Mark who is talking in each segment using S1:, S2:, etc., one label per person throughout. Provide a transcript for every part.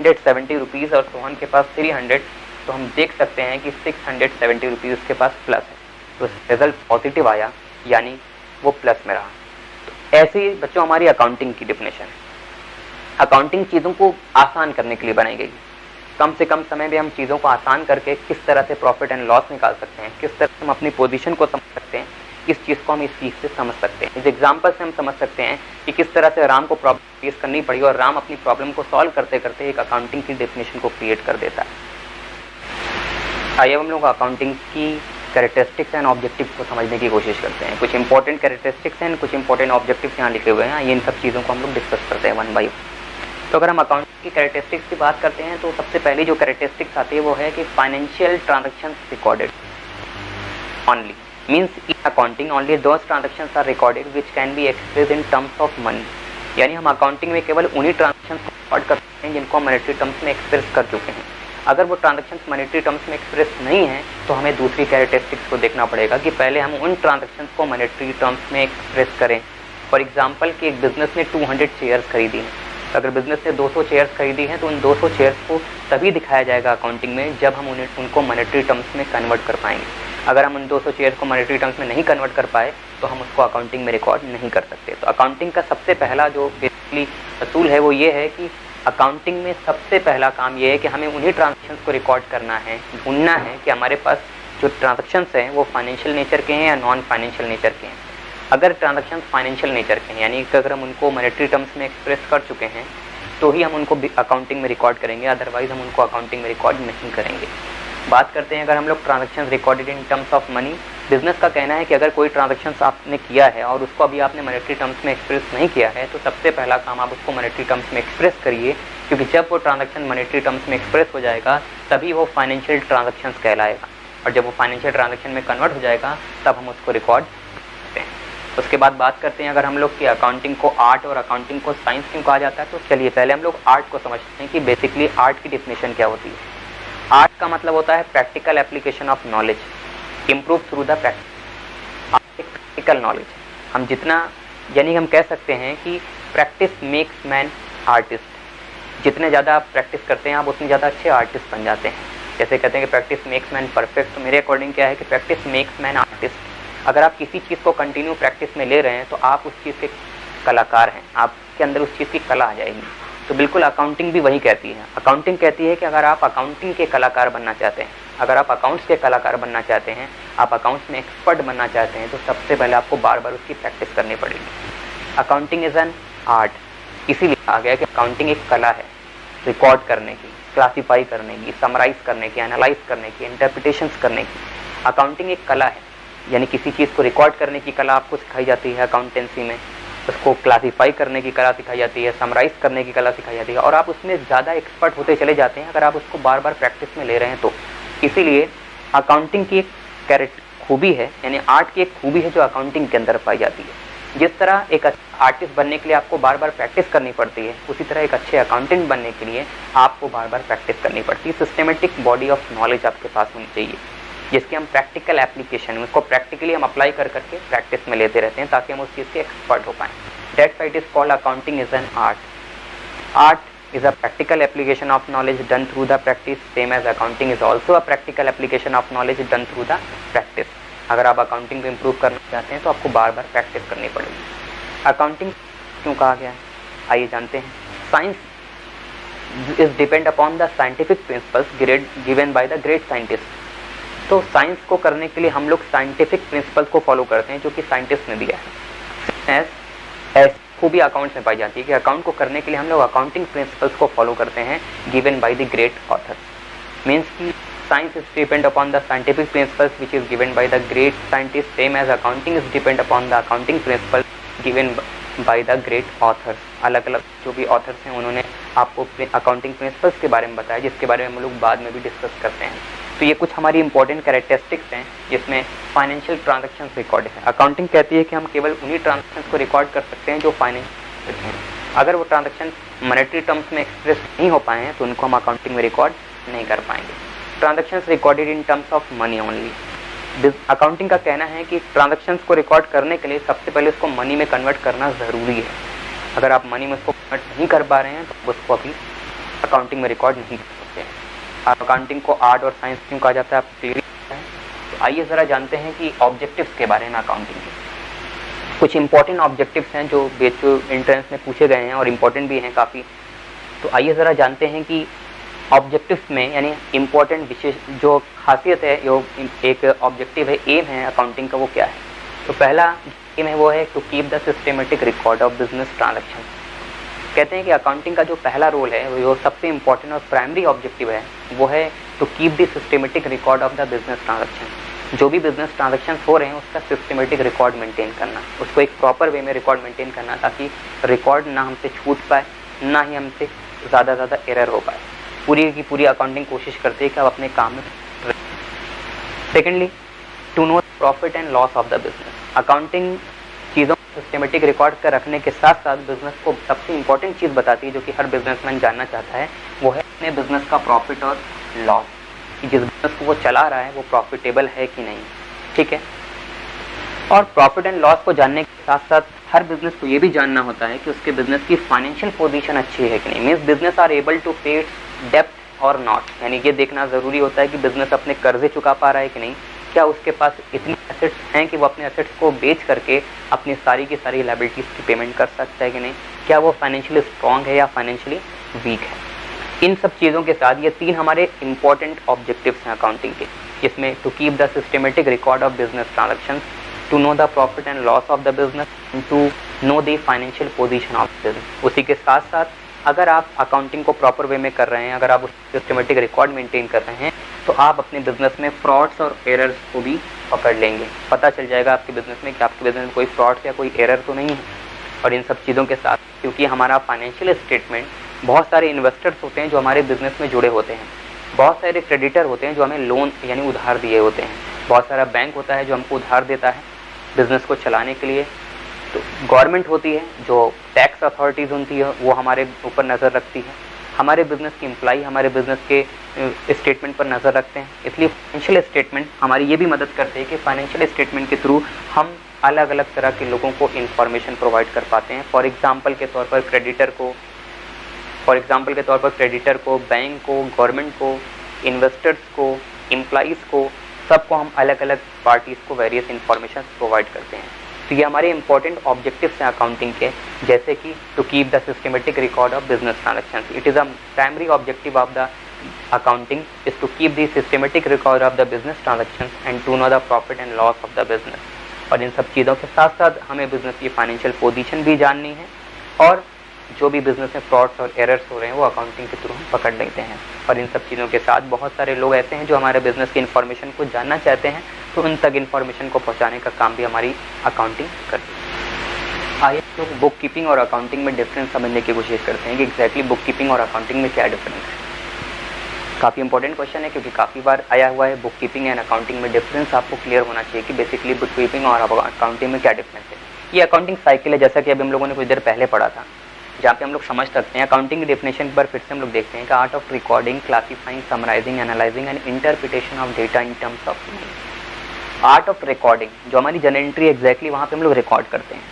S1: 670 rupees और सोहन के पास 300, तो हम देख सकते हैं कि 670 रुपीज़ उसके पास प्लस है, तो रिजल्ट पॉजिटिव आया, यानी वो प्लस में रहा। तो ऐसे ही बच्चों हमारी अकाउंटिंग की डेफिनेशन है। अकाउंटिंग चीज़ों को आसान करने के लिए बनाई गई, कम से कम समय में हम चीज़ों को आसान करके किस तरह से प्रॉफिट एंड लॉस निकाल सकते हैं, किस तरह से हम अपनी पोजीशन को समझ सकते हैं, इस चीज़ को हम इस चीज़ से समझ सकते हैं। इस एग्जाम्पल से हम समझ सकते हैं कि किस तरह से राम को प्रॉब्लम फेस करनी पड़ी और राम अपनी प्रॉब्लम को सॉल्व करते करते एक अकाउंटिंग की डेफिनेशन को क्रिएट कर देता है। आइए हम लोग अकाउंटिंग की कैरेक्टरिस्टिक्स एंड ऑब्जेक्टिव को समझने की कोशिश करते हैं। कुछ इंपॉर्टेंट कैरेक्टरिस्टिक्स एंड कुछ इंपॉर्टेंट ऑब्जेक्टिव्स यहाँ लिखे हुए हैं, ये इन सब चीज़ों को हम लोग डिस्कस करते हैं वन बाई वन। तो अगर हम अकाउंटिंग की कैरेक्टरिस्टिक्स की बात करते हैं तो सबसे पहली जो कैरेक्टरिस्टिक्स आती है वो है कि financial transactions recorded only, means in accounting only those transactions are recorded which can be expressed in terms of money. यानी हम अकाउंटिंग में केवल उन्हीं ट्रांजैक्शंस को रिकॉर्ड करते हैं जिनको हम मॉनेटरी टर्म्स में एक्सप्रेस कर चुके हैं। अगर वो ट्रांजैक्शंस मॉनेटरी टर्म्स में एक्सप्रेस नहीं है तो हमें दूसरी कैरेक्टरिस्टिक्स को देखना पड़ेगा कि पहले हम उन ट्रांजैक्शंस को मॉनेटरी टर्म्स में एक्सप्रेस करें। फॉर एग्जांपल कि एक बिजनेस ने 200 चेयर्स खरीदी हैं, अगर बिजनेस ने 200 चेयर्स खरीदी हैं तो उन 200 चेयर्स को तभी दिखाया जाएगा अकाउंटिंग में जब हम उनको मॉनेटरी टर्म्स में कन्वर्ट कर पाएंगे। अगर हम उन 200 चेयर्स को मॉनेटरी टर्म्स में नहीं कन्वर्ट कर पाए तो हम उसको अकाउंटिंग में रिकॉर्ड नहीं कर सकते। तो अकाउंटिंग का सबसे पहला जो बेसिकली असूल है वो ये है कि अकाउंटिंग में सबसे पहला काम ये है कि हमें उन्हीं ट्रांजैक्शंस को रिकॉर्ड करना है, ढूंढना है कि हमारे पास जो ट्रांजैक्शंस हैं वो फाइनेंशियल नेचर के हैं या नॉन फाइनेंशियल नेचर के हैं। अगर ट्रांजैक्शंस फाइनेंशियल नेचर के हैं, यानी कि अगर हम उनको मॉनेटरी टर्म्स में एक्सप्रेस कर चुके हैं तो ही हम उनको अकाउंटिंग में रिकॉर्ड करेंगे, अदरवाइज हम उनको अकाउंटिंग में रिकॉर्ड नहीं करेंगे। बात करते हैं अगर हम लोग transactions recorded in terms of money. Business का कहना है कि अगर कोई ट्रांजैक्शंस आपने किया है और उसको अभी आपने मॉनेटरी टर्म्स में एक्सप्रेस नहीं किया है तो सबसे पहला काम आप उसको मॉनेटरी टर्म्स में एक्सप्रेस करिए, क्योंकि जब वो ट्रांजैक्शन मॉनेटरी टर्म्स में एक्सप्रेस हो जाएगा तभी वो फाइनेंशियल ट्रांजैक्शंस कहलाएगा, और जब वो फाइनेंशियल ट्रांजैक्शन में कन्वर्ट हो जाएगा तब हम उसको रिकॉर्ड करते हैं। उसके बाद बात करते हैं अगर हम लोग की अकाउंटिंग को आर्ट और अकाउंटिंग को साइंस क्यों कहा जाता है, तो चलिए पहले हम लोग आर्ट को समझते हैं कि बेसिकली आर्ट की डेफिनेशन क्या होती है। आर्ट का मतलब होता है practical application of knowledge improve through the practical knowledge. हम जितना, यानी हम कह सकते हैं कि प्रैक्टिस मेक्स मैन आर्टिस्ट। जितने ज़्यादा आप प्रैक्टिस करते हैं आप उतने ज़्यादा अच्छे आर्टिस्ट बन जाते हैं। जैसे कहते हैं कि प्रैक्टिस मेक्स मैन परफेक्ट, तो मेरे अकॉर्डिंग क्या है कि प्रैक्टिस मेक्स मैन आर्टिस्ट। अगर आप किसी चीज़ को कंटिन्यू प्रैक्टिस में ले रहे हैं तो आप उस चीज़ के कलाकार हैं, आपके अंदर उस चीज़ की कला आ जाएगी। तो बिल्कुल अकाउंटिंग भी वही कहती है। अकाउंटिंग कहती है कि अगर आप अकाउंटिंग के कलाकार बनना चाहते हैं, अगर आप अकाउंट्स के कलाकार बनना चाहते हैं, आप अकाउंट्स में एक्सपर्ट बनना चाहते हैं, तो सबसे पहले आपको बार बार उसकी प्रैक्टिस करनी पड़ेगी। अकाउंटिंग इज़ एन आर्ट, इसीलिए कहा गया कि अकाउंटिंग एक कला है, रिकॉर्ड करने की, क्लासीफाई करने की, समराइज करने की, एनालाइज करने की, इंटरप्रिटेशंस करने की। अकाउंटिंग एक कला है, यानी किसी चीज़ को रिकॉर्ड करने की कला आपको सिखाई जाती है अकाउंटेंसी में, उसको क्लासीफाई करने की कला सिखाई जाती है, समराइज करने की कला सिखाई जाती है, और आप उसमें ज़्यादा एक्सपर्ट होते चले जाते हैं अगर आप उसको बार बार प्रैक्टिस में ले रहे हैं तो। इसीलिए अकाउंटिंग की एक खूबी है, यानी आर्ट की एक खूबी है जो अकाउंटिंग के अंदर पाई जाती है। जिस तरह एक आर्टिस्ट बनने के लिए आपको बार बार प्रैक्टिस करनी पड़ती है, उसी तरह एक अच्छे अकाउंटेंट बनने के लिए आपको बार बार प्रैक्टिस करनी पड़ती है। सिस्टमेटिक बॉडी ऑफ नॉलेज आपके पास होनी चाहिए जिसकी हम प्रैक्टिकल एप्लीकेशन, उसको प्रैक्टिकली हम अप्लाई कर करके प्रैक्टिस में लेते रहते हैं ताकि हम उस चीज़ के एक्सपर्ट हो पाएँ। That's why it is called accounting is an art. Art is a practical application of knowledge done through the practice, same as accounting is also a practical application of knowledge done through the practice. अगर आप accounting को improve करना चाहते हैं तो आपको बार बार practice करनी पड़ेगी। अकाउंटिंग क्यों कहा गया है, आइए जानते हैं। Science is depend upon the scientific principles given by the great scientist. तो साइंस को करने के लिए हम लोग साइंटिफिक प्रिंसिपल्स को फॉलो करते हैं जो कि साइंटिस्ट ने दिया है। ऐसी खूबी अकाउंट्स में पाई जाती है कि अकाउंट को करने के लिए हम लोग अकाउंटिंग प्रिंसिपल्स को फॉलो करते हैं given by the great authors. Means कि science is depend upon the scientific principles which is given by the great scientist, same as accounting is depend upon the accounting principles given by the great authors. अलग अलग जो भी authors हैं उन्होंने आपको accounting principles के बारे में बताया, जिसके बारे में हम लोग बाद में भी डिस्कस करते हैं। तो ये कुछ हमारी इंपॉर्टेंट कैरेक्टरिस्टिक्स हैं जिसमें फाइनेंशियल ट्रांजैक्शंस रिकॉर्ड है। अकाउंटिंग कहती है कि हम केवल उन्हीं ट्रांजैक्शंस को रिकॉर्ड कर सकते हैं जो फाइनेंशियल हैं। अगर वो ट्रांजैक्शन मॉनेटरी टर्म्स में एक्सप्रेस नहीं हो पाए हैं तो उनको हम अकाउंटिंग में रिकॉर्ड नहीं कर पाएंगे। Transactions recorded in terms of money only. Accounting का कहना है कि ट्रांजैक्शंस को रिकॉर्ड करने के लिए सबसे पहले उसको मनी में कन्वर्ट करना ज़रूरी है। अगर आप मनी में उसको कन्वर्ट नहीं कर पा रहे हैं तो उसको अभी अकाउंटिंग में रिकॉर्ड नहीं कर सकते हैं। अकाउंटिंग को आर्ट और साइंस क्यों कहा जाता है, आप क्लियर है? तो आइए ज़रा जानते हैं कि ऑब्जेक्टिव्स के बारे में अकाउंटिंग के। कुछ इंपॉर्टेंट ऑब्जेक्टिव्स हैं जो एंट्रेंस में पूछे गए हैं और इम्पॉर्टेंट भी हैं काफ़ी। तो आइए ज़रा जानते हैं कि ऑब्जेक्टिव्स में यानी इम्पॉर्टेंट विशेष जो खासियत है, जो एक ऑब्जेक्टिव है, एम है अकाउंटिंग का, वो क्या है। तो पहला एम है वो है to keep the systematic record of business transaction. कहते हैं कि अकाउंटिंग का जो पहला रोल है, वो सबसे इम्पॉर्टेंट और प्राइमरी ऑब्जेक्टिव है, वो है to keep the systematic record of the business transaction. जो भी बिजनेस ट्रांजैक्शन हो रहे हैं उसका सिस्टमेटिक रिकॉर्ड मेंटेन करना, उसको एक प्रॉपर वे में रिकॉर्ड मेंटेन करना, ताकि रिकॉर्ड ना हमसे छूट पाए, ना ही हमसे ज़्यादा एरर हो पाए। पूरी की पूरी अकाउंटिंग कोशिश करती है कि आप अपने काम में। Secondly, to know profit and loss of the business. Accounting चीज़ों को सिस्टमेटिक रिकॉर्ड कर रखने के साथ साथ बिजनेस को सबसे इंपॉर्टेंट चीज़ बताती है, जो कि हर बिजनेसमैन जानना चाहता है, वो है अपने बिजनेस का प्रॉफिट और लॉस, कि जिस बिजनेस को वो चला रहा है वो प्रॉफिटेबल है कि नहीं। ठीक है। और प्रॉफिट एंड लॉस को जानने के साथ साथ हर बिजनेस को ये भी जानना होता है कि उसके बिजनेस की फाइनेंशियल पोजीशन अच्छी है कि नहीं। Means business are able to pay its डेप्थ और नॉट, यानी ये देखना ज़रूरी होता है कि बिजनेस अपने कर्जे चुका पा रहा है कि नहीं, क्या उसके पास इतनी एसेट्स हैं कि वो अपने एसेट्स को बेच करके अपनी सारी की सारी लायबिलिटीज़ की पेमेंट कर सकता है कि नहीं, क्या वो फाइनेंशियली स्ट्रॉन्ग है या फाइनेंशियली वीक है। इन सब चीज़ों के साथ ये तीन हमारे इंपॉर्टेंट ऑब्जेक्टिव्स हैं अकाउंटिंग के, जिसमें to keep the systematic record of business transactions, to know the profit and loss of the business, and to know the financial position of business. उसी के साथ साथ अगर आप अकाउंटिंग को प्रॉपर वे में कर रहे हैं, अगर आप उस सिस्टमेटिक रिकॉर्ड मेंटेन कर रहे हैं, तो आप अपने बिजनेस में फ्रॉड्स और एरर्स को भी पकड़ लेंगे। पता चल जाएगा आपके बिजनेस में कि आपके बिजनेस में कोई फ्रॉड या कोई एरर तो नहीं है। और इन सब चीज़ों के साथ, क्योंकि हमारा फाइनेंशियल स्टेटमेंट, बहुत सारे इन्वेस्टर्स होते हैं जो हमारे बिजनेस में जुड़े होते हैं, बहुत सारे क्रेडिटर होते हैं जो हमें लोन यानी उधार दिए होते हैं, बहुत सारा बैंक होता है जो हमको उधार देता है बिज़नेस को चलाने के लिए, तो गवर्नमेंट होती है जो टैक्स अथॉरिटीज़ होती है वो हमारे ऊपर नज़र रखती है, हमारे बिज़नेस की एम्प्लॉई हमारे बिज़नेस के स्टेटमेंट पर नज़र रखते हैं। इसलिए फाइनेंशियल स्टेटमेंट हमारी ये भी मदद करते हैं कि फाइनेंशियल स्टेटमेंट के थ्रू हम अलग अलग तरह के लोगों को इन्फॉर्मेशन प्रोवाइड कर पाते हैं। फॉर एग्ज़ाम्पल के तौर पर क्रेडिटर को, बैंक को, गवर्नमेंट को, इन्वेस्टर्स को, एम्प्लॉइज़ को, सबको हम अलग अलग पार्टीज़ को वेरियस इन्फॉर्मेशन प्रोवाइड करते हैं। तो ये हमारे इंपॉर्टेंट ऑब्जेक्टिव्स हैं अकाउंटिंग के, जैसे कि to keep the systematic record of business transactions. It is a primary objective of the accounting is to keep the systematic record of the business transactions and to know the profit and loss of the business। और इन सब चीज़ों के साथ साथ हमें business की financial position भी जाननी है, और जो भी बिजनेस में फ्रॉड्स और एरर्स हो रहे हैं वो अकाउंटिंग के थ्रू हम पकड़ लेते हैं। और इन सब चीज़ों के साथ बहुत सारे लोग ऐसे हैं जो हमारे बिजनेस की इन्फॉर्मेशन को जानना चाहते हैं, तो उन तक इन्फॉर्मेशन को पहुँचाने का काम भी हमारी अकाउंटिंग करती है। आइए लोग बुक कीपिंग और अकाउंटिंग में डिफरेंस समझने की कोशिश करते हैं कि एग्जैक्टली बुक कीपिंग और अकाउंटिंग में क्या डिफरेंस है। काफ़ी इंपॉर्टेंट क्वेश्चन है, क्योंकि काफ़ी बार आया हुआ है। बुक कीपिंग एंड अकाउंटिंग में डिफरेंस आपको क्लियर होना चाहिए कि बेसिकली बुक कीपिंग और अकाउंटिंग में क्या डिफरेंस है। ये अकाउंटिंग साइकिल है, जैसा कि अभी हम लोगों ने कुछ देर पहले पढ़ा था, जहाँ पे हम लोग समझ सकते हैं। अकाउंटिंग की डेफिनेशन पर फिर से हम लोग देखते हैं कि art of recording, classifying, summarising, analysing and interpretation of data in terms of money. Art of recording, जो हमारी जनरल एंट्री एग्जैक्टली वहाँ पे हम लोग रिकॉर्ड करते हैं।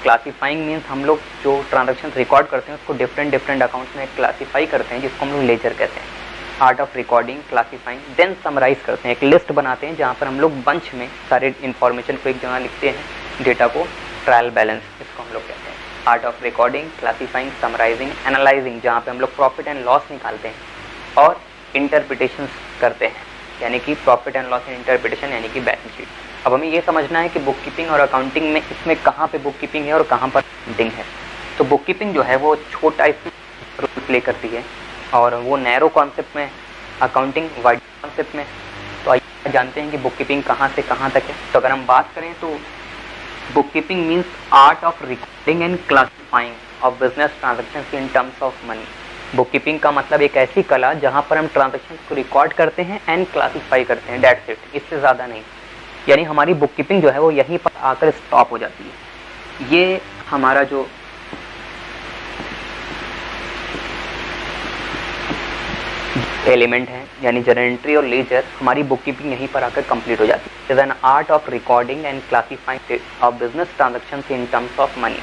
S1: क्लासीफाइंग मीन्स हम लोग जो ट्रांजेक्शन रिकॉर्ड करते हैं उसको डिफरेंट अकाउंट्स में क्लासीफाई करते हैं, जिसको हम लोग लेजर कहते हैं। Art of recording, classifying, then summarise करते हैं, एक लिस्ट बनाते हैं जहाँ पर हम लोग बंच में सारे इन्फॉर्मेशन को एक जगह लिखते हैं, डेटा को, ट्रायल बैलेंस इसको हम लोग कहते हैं। Art of recording, classifying, summarising, analysing, जहाँ पे हम लोग प्रॉफिट एंड लॉस निकालते हैं, और इंटरप्रिटेशन करते हैं, यानी कि profit and loss and interpretation यानी कि बैलेंस शीट। अब हमें ये समझना है कि बुक कीपिंग और अकाउंटिंग में इसमें कहाँ पे बुक कीपिंग है और कहाँ पर अकाउंटिंग है। तो बुक कीपिंग जो है वो छोटा इसमें रोल प्ले करती है, और वो नैरो कॉन्सेप्ट में, अकाउंटिंग वाइड कॉन्सेप्ट में। तो आइए जानते हैं कि बुक कीपिंग कहाँ से कहाँ तक है। तो अगर हम बात करें तो book keeping means art of recording and classifying of business transactions in terms of money. Book keeping का मतलब एक ऐसी कला जहाँ पर हम ट्रांजैक्शंस को रिकॉर्ड करते हैं एंड क्लासीफाई करते हैं, दैट्स इट, इससे ज़्यादा नहीं। यानी हमारी बुक कीपिंग जो है वो यहीं पर आकर स्टॉप हो जाती है। ये हमारा जो एलिमेंट है, यानी जनरल एंट्री और लेजर, हमारी बुक कीपिंग यहीं पर आकर कंप्लीट हो जाती है। Is an art of recording and classifying of business transactions in terms of money.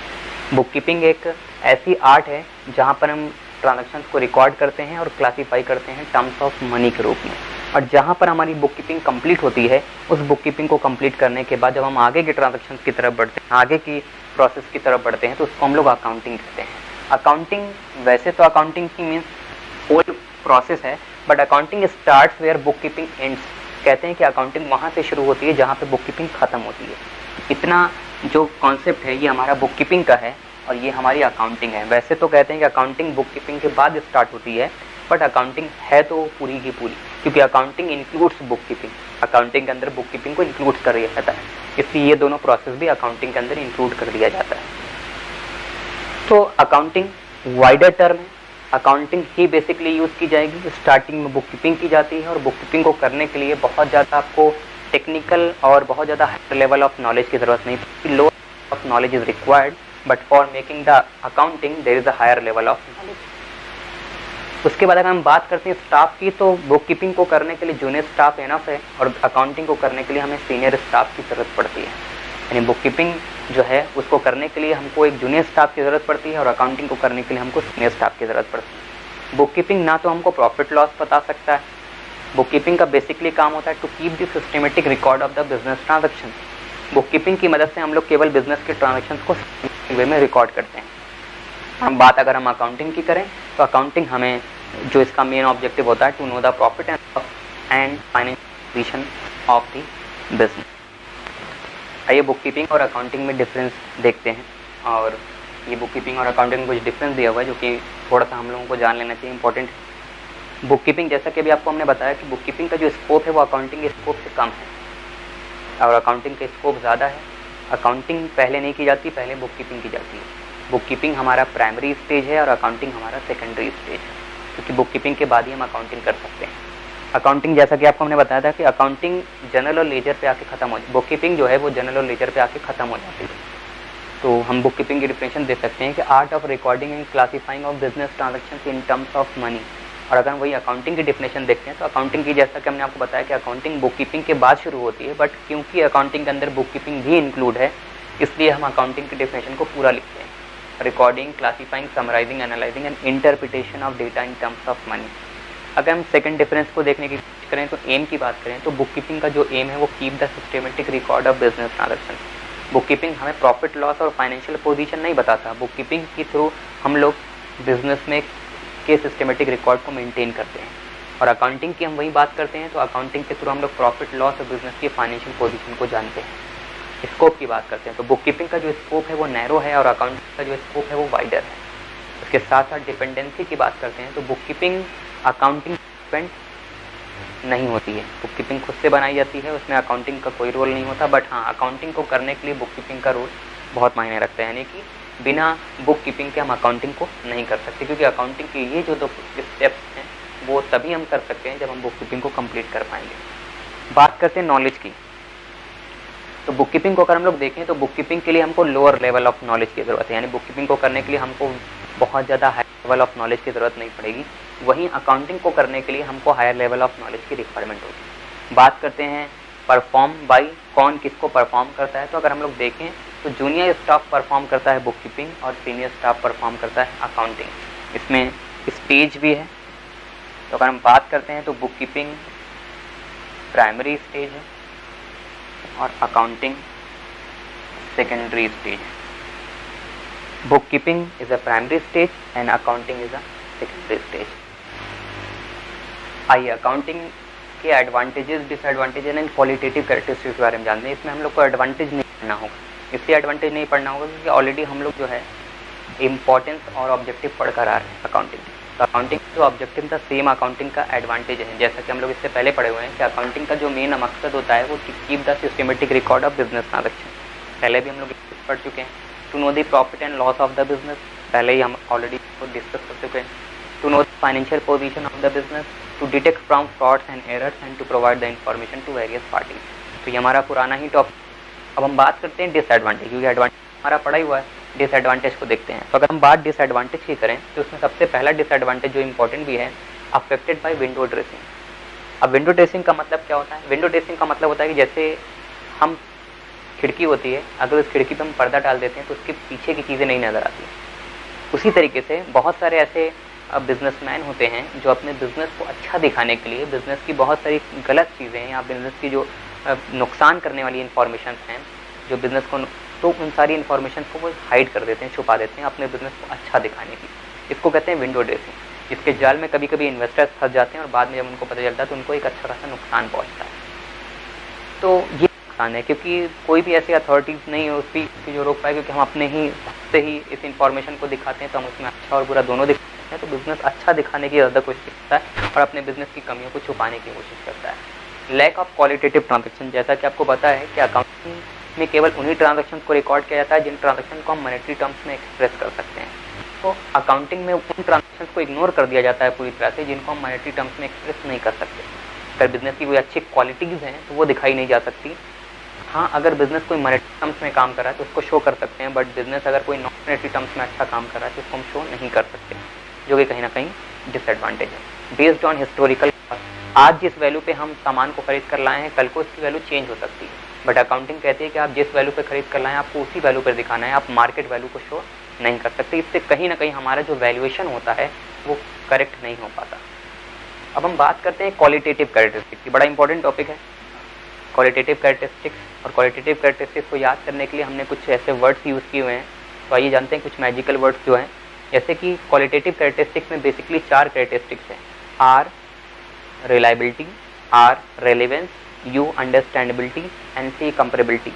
S1: Book keeping एक ऐसी आर्ट है जहाँ पर हम ट्रांजैक्शंस को रिकॉर्ड करते हैं और क्लासीफाई करते हैं टर्म्स ऑफ मनी के रूप में। और जहाँ पर हमारी बुक कीपिंग कंप्लीट होती है, उस बुक कीपिंग को कंप्लीट करने के बाद जब हम आगे के ट्रांजैक्शंस की तरफ बढ़ते हैं, आगे की प्रोसेस की तरफ बढ़ते हैं, तो उसको हम लोग अकाउंटिंग कहते हैं। अकाउंटिंग, वैसे तो अकाउंटिंग की मीन्स होल प्रोसेस है, but accounting starts where book keeping ends. कहते हैं कि अकाउंटिंग वहाँ से शुरू होती है जहाँ पे बुक कीपिंग खत्म होती है। इतना जो कॉन्सेप्ट है ये हमारा बुक कीपिंग का है और ये हमारी अकाउंटिंग है। वैसे तो कहते हैं कि अकाउंटिंग बुक कीपिंग के बाद स्टार्ट होती है, बट अकाउंटिंग है तो पूरी की पूरी, क्योंकि accounting includes book keeping. Accounting के अंदर बुक कीपिंग को इंक्लूड कर दिया जाता है, इसलिए ये दोनों प्रोसेस भी अकाउंटिंग के अंदर इंक्लूड कर दिया जाता है। तो अकाउंटिंग वाइडर टर्म है, अकाउंटिंग ही बेसिकली यूज़ की जाएगी। स्टार्टिंग में बुक कीपिंग की जाती है और बुक कीपिंग को करने के लिए बहुत ज़्यादा आपको टेक्निकल और बहुत ज़्यादा हाई लेवल ऑफ नॉलेज की ज़रूरत नहीं पड़ती। Low of knowledge is required, but for making the accounting there is a higher level of knowledge. उसके बाद अगर हम बात करते हैं स्टाफ की, तो बुक कीपिंग को करने के लिए जूनियर स्टाफ एनफ है और अकाउंटिंग को करने के लिए हमें सीनियर स्टाफ की ज़रूरत पड़ती है। यानी बुक कीपिंग जो है उसको करने के लिए हमको एक जूनियर स्टाफ की ज़रूरत पड़ती है और अकाउंटिंग को करने के लिए हमको सीनियर स्टाफ की ज़रूरत पड़ती है। बुक कीपिंग ना तो हमको प्रॉफिट लॉस बता सकता है, बुक कीपिंग का बेसिकली काम होता है to keep the systematic record of the business transaction. Book keeping की मदद से हम लोग केवल बिजनेस के ट्रांजैक्शंस को वे में रिकॉर्ड करते हैं। हम बात अगर हम अकाउंटिंग की करें तो अकाउंटिंग हमें जो इसका मेन ऑब्जेक्टिव होता है to know the profit and financial position of the business. आइए बुक कीपिंग और अकाउंटिंग में डिफरेंस देखते हैं, और ये बुक कीपिंग और अकाउंटिंग में कुछ डिफरेंस दिया हुआ है जो कि थोड़ा सा हम लोगों को जान लेना चाहिए, इंपॉर्टेंट। बुक कीपिंग, जैसा कि अभी आपको हमने बताया कि बुक कीपिंग का जो स्कोप है वो अकाउंटिंग के स्कोप से कम है और अकाउंटिंग का स्कोप ज़्यादा है। अकाउंटिंग पहले नहीं की जाती, पहले बुक कीपिंग की जाती है। बुक कीपिंग हमारा प्राइमरी स्टेज है और अकाउंटिंग हमारा सेकेंडरी स्टेज है, क्योंकि बुक कीपिंग के बाद ही हम अकाउंटिंग कर सकते हैं। अकाउंटिंग, जैसा कि आपको हमने बताया था कि अकाउंटिंग जनरल और लेजर पे आके खत्म हो, बुक कीपिंग जो है वो जनरल और लेजर पे आके खत्म हो जाती है। तो हम बुक कीपिंग की डिफिनेशन दे सकते हैं कि art of recording and classifying of business transactions in terms of money. और अगर हम वही अकाउंटिंग की डिफिनेशन देखते हैं तो अकाउंटिंग की, जैसा कि हमने आपको बताया कि अकाउंटिंग बुक कीपिंग के बाद शुरू होती है, बट क्योंकि अकाउंटिंग के अंदर बुक कीपिंग भी इंक्लूड है, इसलिए हम अकाउंटिंग की डिफिनेशन को पूरा लिखते हैं। Recording, classifying, summarising, analysing and interpretation of data in terms of money. अगर हम सेकंड डिफरेंस को देखने की कोशिश करें तो एम की बात करें तो बुक कीपिंग का जो एम है वो keep the systematic record of business transaction. Book keeping हमें प्रॉफिट लॉस और फाइनेंशियल पोजीशन नहीं बताता, बुक कीपिंग के थ्रू हम लोग बिजनेस में के सिस्टमेटिक रिकॉर्ड को मेंटेन करते हैं। और अकाउंटिंग की हम वही बात करते हैं तो अकाउंटिंग के थ्रू हम लोग प्रॉफिट लॉस और बिजनेस की फाइनेंशियल पोजीशन को जानते हैं। स्कोप की बात करते हैं तो बुक कीपिंग का जो स्कोप है वो नैरो है और अकाउंटिंग का जो स्कोप है वो वाइडर है। उसके साथ साथ डिपेंडेंसी की बात करते हैं तो बुक कीपिंग अकाउंटिंग डिपेंड नहीं होती है, बुक कीपिंग खुद से बनाई जाती है, उसमें अकाउंटिंग का कोई रोल नहीं होता। बट हाँ, अकाउंटिंग को करने के लिए बुक कीपिंग का रोल बहुत मायने रखता है, यानी कि बिना बुक कीपिंग के हम अकाउंटिंग को नहीं कर सकते, क्योंकि अकाउंटिंग के ये जो दो स्टेप्स हैं वो तभी हम कर सकते हैं जब हम बुक कीपिंग को कंप्लीट कर पाएंगे। बात करते हैं नॉलेज की, तो बुक कीपिंग को अगर हम लोग देखें तो बुक कीपिंग के लिए हमको लोअर लेवल ऑफ नॉलेज की ज़रूरत है, यानी बुक कीपिंग को करने के लिए हमको बहुत ज़्यादा हाई लेवल ऑफ नॉलेज की ज़रूरत नहीं पड़ेगी। वहीं अकाउंटिंग को करने के लिए हमको हायर लेवल ऑफ नॉलेज की रिक्वायरमेंट होगी। बात करते हैं परफॉर्म बाई, कौन किसको परफॉर्म करता है, तो अगर हम लोग देखें तो जूनियर स्टाफ परफॉर्म करता है बुक कीपिंग और सीनियर स्टाफ परफॉर्म करता है अकाउंटिंग। इसमें स्टेज भी है, तो अगर हम बात करते हैं तो बुक कीपिंग प्राइमरी स्टेज है और अकाउंटिंग सेकेंडरी स्टेज है। Book keeping is a primary stage and accounting is a secondary stage. आइए अकाउंटिंग के advantages, disadvantages and qualitative characteristics के बारे में जानते हैं। इसमें हम लोग को एडवांटेज नहीं पढ़ना होगा, इसलिए एडवांटेज नहीं पढ़ना होगा क्योंकि ऑलरेडी हम लोग जो है इम्पॉर्टेंस और ऑब्जेक्टिव पढ़कर आ रहे हैं अकाउंटिंग। तो अकाउंटिंग जो ऑब्जेक्टिव था सेम अकाउंटिंग का एडवांटेज है, जैसा कि हम लोग इससे पहले पढ़े हुए हैं कि अकाउंटिंग का जो मेन मकसद होता है वो keep the systematic record of business transaction. पहले भी हम लोग पढ़ चुके हैं। To know the profit and loss of the business, पहले ही हम ऑलरेडी डिस्कस कर चुके हैं। To know the financial position of the business, to detect from frauds and errors and to provide the information to various parties. तो ये हमारा पुराना ही टॉपिक। अब हम बात करते हैं डिसएडवांटेज, क्योंकि एडवांटेज हमारा पढ़ा ही हुआ है, डिसएडवांटेज को देखते हैं। तो अगर हम बात डिसएडवांटेज की करें तो उसमें सबसे पहला डिसएडवांटेज जो इंपॉर्टेंट भी है, अफेक्टेड बाय विंडो ड्रेसिंग। अब विंडो ड्रेसिंग का मतलब क्या होता है? विंडो ड्रेसिंग का मतलब होता है कि जैसे हम खिड़की होती है, अगर उस खिड़की पर हम पर्दा डाल देते हैं तो उसके पीछे की चीज़ें नहीं नज़र आती। उसी तरीके से बहुत सारे ऐसे बिजनेसमैन होते हैं जो अपने बिजनेस को अच्छा दिखाने के लिए बिजनेस की बहुत सारी गलत चीज़ें हैं या बिजनेस की जो नुकसान करने वाली इन्फॉर्मेशन हैं जो बिजनेस को, तो उन सारी इन्फॉर्मेशन को वो हाइड कर देते हैं, छुपा देते हैं अपने बिजनेस को अच्छा दिखाने की। इसको कहते हैं विंडो ड्रेसिंग। इसके जाल में कभी कभी इन्वेस्टर्स फंस जाते हैं और बाद में जब उनको पता चलता है तो उनको एक अच्छा खासा नुकसान पहुँचता है। तो ये नुकसान है क्योंकि कोई भी ऐसी अथॉरिटीज़ नहीं है उसकी जो रोक पाए, क्योंकि हम अपने ही से ही इस इन्फॉर्मेशन को दिखाते हैं तो हम उसमें अच्छा और बुरा दोनों दिखाते हैं। तो बिजनेस अच्छा दिखाने की ज़्यादा कोशिश करता है और अपने बिजनेस की कमियों को छुपाने की कोशिश करता है। लैक ऑफ क्वालिटेटिव ट्रांजेक्शन, जैसा कि आपको पता है कि अकाउंटिंग में केवल उन्हीं ट्रांजेक्शन को रिकॉर्ड किया जाता है जिन ट्रांजेक्शन को हम मॉनेटरी टर्म्स में एक्सप्रेस कर सकते हैं। तो अकाउंटिंग में उन ट्रांजेक्शन को इग्नोर कर दिया जाता है पूरी तरह से जिनको हम मॉनेटरी टर्म्स में एक्सप्रेस नहीं कर सकते। अगर बिजनेस की कोई अच्छी क्वालिटीज़ हैं तो वो दिखाई नहीं जा सकती। हाँ, अगर बिजनेस कोई मॉनेटरी टर्म्स में काम कर रहा है तो उसको शो कर सकते हैं, बट बिजनेस अगर कोई नॉन मॉनेटरी टर्म्स में अच्छा काम कर रहा है तो उसको हम शो नहीं कर सकते, जो कि कहीं ना कहीं डिसएडवांटेज है। बेस्ड ऑन हिस्टोरिकल कॉस्ट, आज जिस वैल्यू पे हम सामान को खरीद कर लाए हैं कल को उसकी वैल्यू चेंज हो सकती है, बट अकाउंटिंग कहती है कि आप जिस वैल्यू पे खरीद कर लाए हैं आपको उसी वैल्यू पर दिखाना है, आप मार्केट वैल्यू को शो नहीं कर सकते। इससे कहीं ना कहीं हमारा जो वैल्यूएशन होता है वो करेक्ट नहीं हो पाता। अब हम बात करते हैं क्वालिटेटिव कैरेक्टरिस्टिक्स की, बड़ा इंपॉर्टेंट टॉपिक है क्वालिटेटिव कैरेक्टरिस्टिक्स। और क्वालिटेटिव कैरेक्टरिस्टिक्स को याद करने के लिए हमने कुछ ऐसे वर्ड्स यूज़ किए हुए हैं, तो आइए जानते हैं कुछ मैजिकल वर्ड्स जो हैं। जैसे कि क्वालिटेटिव कैरेक्टरिस्टिक्स में बेसिकली 4 कैरेक्टरिस्टिक्स हैं, R reliability, R relevance, U understandability and C comparability.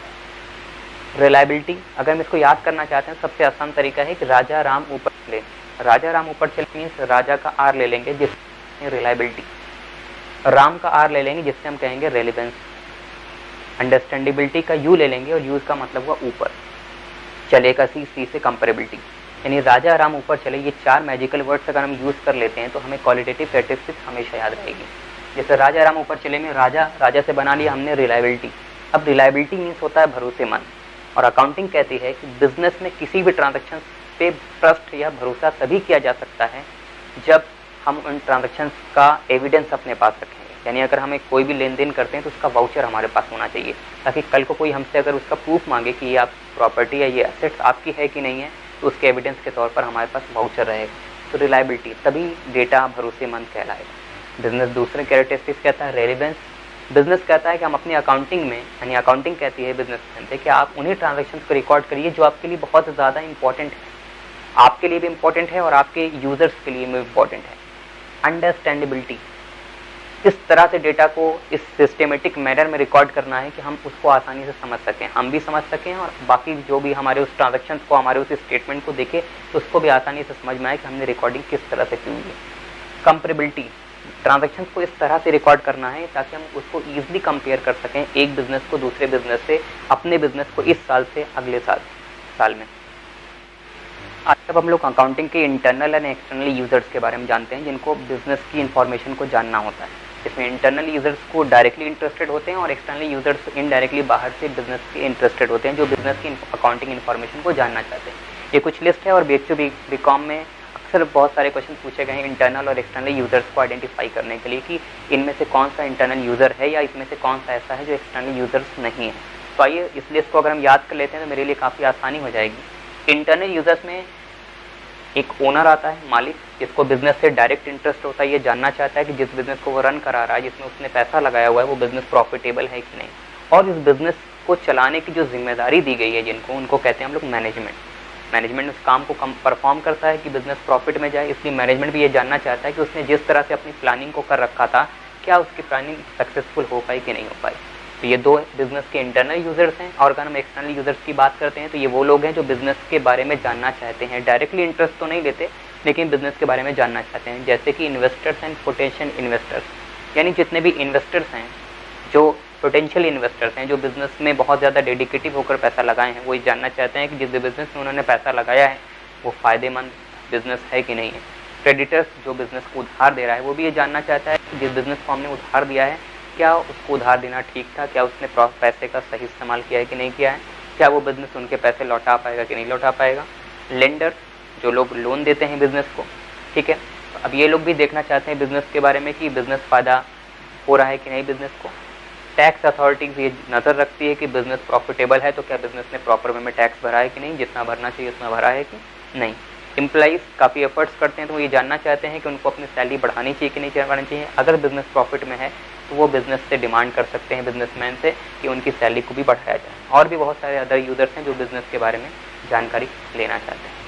S1: Reliability अगर हम इसको याद करना चाहते हैं सबसे आसान तरीका है कि राजा राम ऊपर चले। राजा राम ऊपर चले मीन्स राजा का आर ले लेंगे जिससे रिलायबिलिटी, राम का आर ले लेंगे जिससे हम कहेंगे रेलेवेंस, अंडरस्टैंडेबिलिटी का यू ले लेंगे और यूज का मतलब हुआ ऊपर, चलेगा सी, सी से कंपेरेबिलिटी। यानी राजा राम ऊपर चले, ये 4 मैजिकल वर्ड्स अगर हम यूज़ कर लेते हैं तो हमें क्वालिटेटिव कैरेक्टरिस्टिक्स हमेशा याद रहेगी। जैसे राजा राम ऊपर चले में राजा से बना लिया हमने रिलायबिलिटी। अब रिलायबिलिटी मीन्स होता है भरोसेमंद, और अकाउंटिंग कहती है कि बिजनेस में किसी भी ट्रांजेक्शन पे ट्रस्ट या भरोसा तभी किया जा सकता है जब हम उन ट्रांजेक्शन का एविडेंस अपने पास रखेंगे। यानी अगर हमें कोई भी लेन देन करते हैं तो उसका वाउचर हमारे पास होना चाहिए, ताकि कल को कोई हमसे अगर उसका प्रूफ मांगे कि ये आप प्रॉपर्टी या ये एसेट्स आपकी है कि नहीं है तो उसके एविडेंस के तौर पर हमारे पास वाउचर रहेगा। तो रिलायबिलिटी, तभी डेटा भरोसेमंद कहलाएगा। बिजनेस दूसरे कैरेक्टरिस्टिक्स कहता है रेलेवेंस। बिजनेस कहता है कि हम अपनी अकाउंटिंग में, यानी अकाउंटिंग कहती है बिजनेस से कि आप उन्हीं ट्रांजेक्शन को रिकॉर्ड करिए जो आपके लिए बहुत ज़्यादा इंपॉर्टेंट है, आपके लिए भी इंपॉर्टेंट है और आपके यूजर्स के लिए भी इंपॉर्टेंट है। अंडरस्टैंडेबिलिटी, किस तरह से डेटा को इस सिस्टेमेटिक मैनर में रिकॉर्ड करना है कि हम उसको आसानी से समझ सकें, हम भी समझ सकें और बाकी जो भी हमारे उस ट्रांजेक्शन को, हमारे उस स्टेटमेंट को देखे तो उसको भी आसानी से समझ में आए कि हमने रिकॉर्डिंग किस तरह से की हुई है। कंपेरेबिलिटी, ट्रांजेक्शन को इस तरह से रिकॉर्ड करना है ताकि हम उसको ईजिली कंपेयर कर सकें एक बिजनेस को दूसरे बिजनेस से, अपने बिजनेस को इस साल से अगले साल में। आज जब हम लोग अकाउंटिंग के इंटरनल एंड एक्सटर्नल यूजर्स के बारे में जानते हैं जिनको बिजनेस की इन्फॉर्मेशन को जानना होता है। इसमें इंटरनल यूजर्स को डायरेक्टली इंटरेस्टेड होते हैं और एक्सटर्नल यूजर्स इनडायरेक्टली बाहर से बिजनेस के इंटरेस्टेड होते हैं जो बिजनेस की अकाउंटिंग इन्फॉर्मेशन को जानना चाहते हैं। ये कुछ लिस्ट है और बीकॉम में अक्सर बहुत सारे क्वेश्चन पूछे गए हैं इंटरनल और एक्सटर्नल यूजर्स को आइडेंटिफाई करने के लिए कि इनमें से कौन सा इंटरनल यूजर है या इसमें से कौन सा ऐसा है जो एक्सटर्नल यूजर्स नहीं है। तो आइए इस लिस्ट को अगर हम याद कर लेते हैं तो मेरे लिए काफ़ी आसानी हो जाएगी। इंटरनल यूजर्स में एक ओनर आता है, मालिक, जिसको बिजनेस से डायरेक्ट इंटरेस्ट होता है, ये जानना चाहता है कि जिस बिजनेस को वो रन करा रहा है, जिसमें उसने पैसा लगाया हुआ है, वो बिजनेस प्रॉफिटेबल है कि नहीं। और इस बिजनेस को चलाने की जो जिम्मेदारी दी गई है जिनको, उनको कहते हैं हम लोग मैनेजमेंट। मैनेजमेंट उस काम को परफॉर्म करता है कि बिजनेस प्रॉफिट में जाए, इसलिए मैनेजमेंट भी ये जानना चाहता है कि उसने जिस तरह से अपनी प्लानिंग को कर रखा था क्या उसकी प्लानिंग सक्सेसफुल हो पाई कि नहीं हो पाई। तो ये 2 बिजनेस के इंटरनल यूजर्स हैं। और अगर हम एक्सटर्नल यूजर्स की बात करते हैं तो ये वो लोग हैं जो बिजनेस के बारे में जानना चाहते हैं, डायरेक्टली इंटरेस्ट तो नहीं लेते लेकिन बिजनेस के बारे में जानना चाहते हैं, जैसे कि इन्वेस्टर्स एंड पोटेंशियल इन्वेस्टर्स। यानी जितने भी इन्वेस्टर्स हैं, जो पोटेंशियल इन्वेस्टर्स हैं, जो बिजनेस में बहुत ज़्यादा डेडिकेटिव होकर पैसा लगाए हैं, वो ये जानना चाहते हैं कि जिस बिजनेस में उन्होंने पैसा लगाया है वो फ़ायदेमंद बिजनेस है कि नहीं है। क्रेडिटर्स, जो बिजनेस को उधार दे रहा है, वो भी ये जानना चाहता है कि जिस बिजनेस को हमने उधार दिया है क्या उसको उधार देना ठीक था, क्या उसने पैसे का सही इस्तेमाल किया है कि नहीं किया है, क्या वो बिजनेस उनके पैसे लौटा पाएगा कि नहीं लौटा पाएगा। लेंडर, जो लोग लोन देते हैं बिजनेस को, ठीक है, अब ये लोग भी देखना चाहते हैं बिजनेस के बारे में कि बिजनेस फ़ायदा हो रहा है कि नहीं बिजनेस को। टैक्स अथॉरिटीज़ ये नज़र रखती है कि बिजनेस प्रॉफिटेबल है तो क्या बिजनेस ने प्रॉपर वे में टैक्स भरा है कि नहीं, जितना भरना चाहिए उतना भरा है कि नहीं। एम्प्लॉइज़ काफ़ी एफर्ट्स करते हैं, तो वो ये जानना चाहते हैं कि उनको अपनी सैलरी बढ़ानी चाहिए कि नहीं बढ़ानी चाहिए। अगर बिज़नेस प्रॉफिट में है तो वो बिज़नेस से डिमांड कर सकते हैं, बिजनेसमैन से, कि उनकी सैलरी को भी बढ़ाया जाए। और भी बहुत सारे अदर यूज़र्स हैं जो बिज़नेस के बारे में जानकारी लेना चाहते हैं।